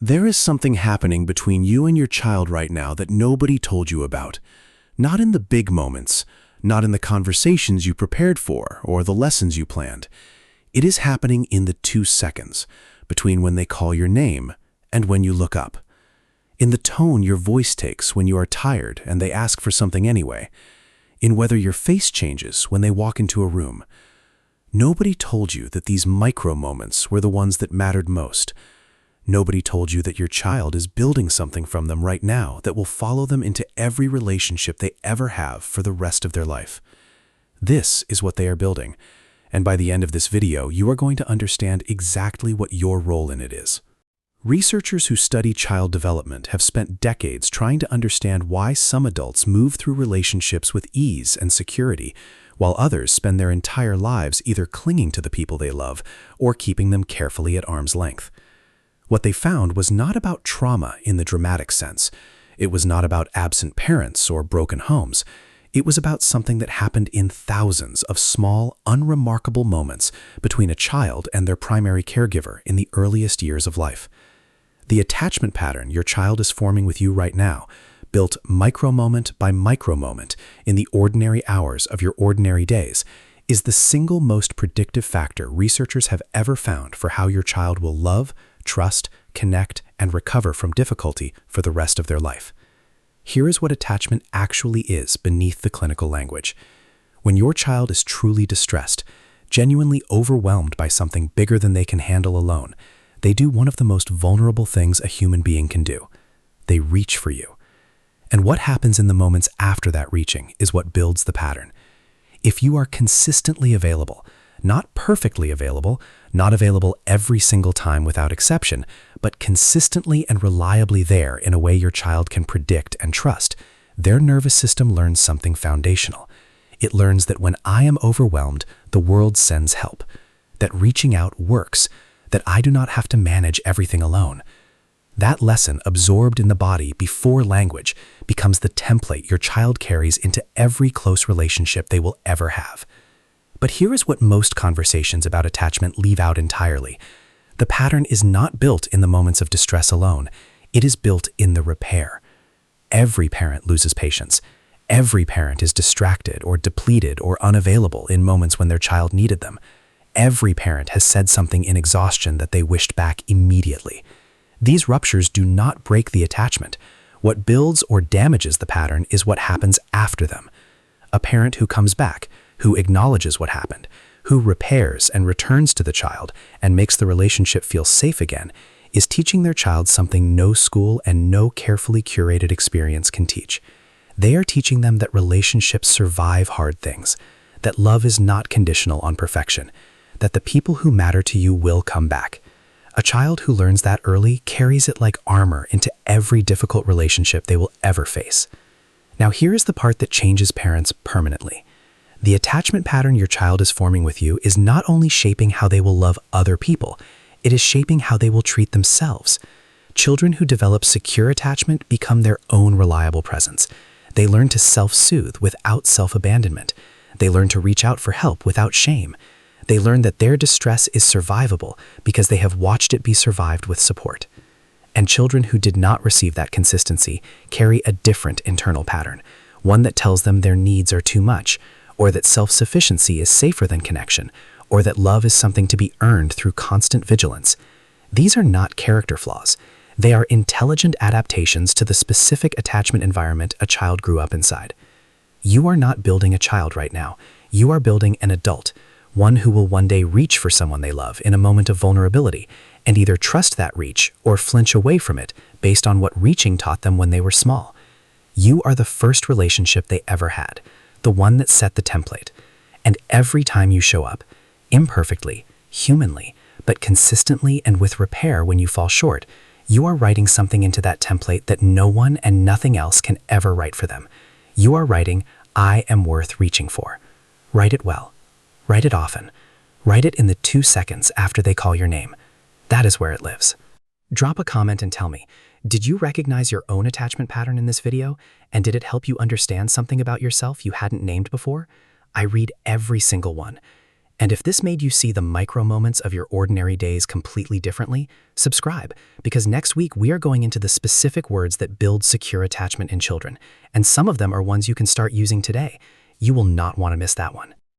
There is something happening between you and your child right now that nobody told you about. Not in the big moments, not in the conversations you prepared for or the lessons you planned. It is happening in the 2 seconds between when they call your name and when you look up. In the tone your voice takes when you are tired and they ask for something anyway. In whether your face changes when they walk into a room. Nobody told you that these micro moments were the ones that mattered most. Nobody told you that your child is building something from them right now that will follow them into every relationship they ever have for the rest of their life. This is what they are building, and by the end of this video, you are going to understand exactly what your role in it is. Researchers who study child development have spent decades trying to understand why some adults move through relationships with ease and security, while others spend their entire lives either clinging to the people they love or keeping them carefully at arm's length. What they found was not about trauma in the dramatic sense. It was not about absent parents or broken homes. It was about something that happened in thousands of small, unremarkable moments between a child and their primary caregiver in the earliest years of life. The attachment pattern your child is forming with you right now, built micro-moment by micro-moment in the ordinary hours of your ordinary days, is the single most predictive factor researchers have ever found for how your child will love, trust, connect, and recover from difficulty for the rest of their life. Here is what attachment actually is beneath the clinical language. When your child is truly distressed, genuinely overwhelmed by something bigger than they can handle alone, they do one of the most vulnerable things a human being can do. They reach for you. And what happens in the moments after that reaching is what builds the pattern. If you are consistently available, not perfectly available, not available every single time without exception, but consistently and reliably there in a way your child can predict and trust, their nervous system learns something foundational. It learns that when I am overwhelmed, the world sends help, that reaching out works, that I do not have to manage everything alone. That lesson, absorbed in the body before language, becomes the template your child carries into every close relationship they will ever have. But here is what most conversations about attachment leave out entirely. The pattern is not built in the moments of distress alone. It is built in the repair. Every parent loses patience. Every parent is distracted or depleted or unavailable in moments when their child needed them. Every parent has said something in exhaustion that they wished back immediately. These ruptures do not break the attachment. What builds or damages the pattern is what happens after them. A parent who comes back, who acknowledges what happened, who repairs and returns to the child and makes the relationship feel safe again, is teaching their child something no school and no carefully curated experience can teach. They are teaching them that relationships survive hard things, that love is not conditional on perfection, that the people who matter to you will come back. A child who learns that early carries it like armor into every difficult relationship they will ever face. Now here is the part that changes parents permanently. The attachment pattern your child is forming with you is not only shaping how they will love other people, it is shaping how they will treat themselves. Children who develop secure attachment become their own reliable presence. They learn to self-soothe without self-abandonment. They learn to reach out for help without shame. They learn that their distress is survivable because they have watched it be survived with support. And children who did not receive that consistency carry a different internal pattern, one that tells them their needs are too much, or that self-sufficiency is safer than connection, or that love is something to be earned through constant vigilance. These are not character flaws. They are intelligent adaptations to the specific attachment environment a child grew up inside. You are not building a child right now. You are building an adult, one who will one day reach for someone they love in a moment of vulnerability, and either trust that reach or flinch away from it based on what reaching taught them when they were small. You are the first relationship they ever had, the one that set the template. And every time you show up, imperfectly, humanly, but consistently and with repair when you fall short, you are writing something into that template that no one and nothing else can ever write for them. You are writing, I am worth reaching for. Write it well. Write it often. Write it in the 2 seconds after they call your name. That is where it lives. Drop a comment and tell me, did you recognize your own attachment pattern in this video? And did it help you understand something about yourself you hadn't named before? I read every single one. And if this made you see the micro moments of your ordinary days completely differently, subscribe, because next week we are going into the specific words that build secure attachment in children, and some of them are ones you can start using today. You will not want to miss that one.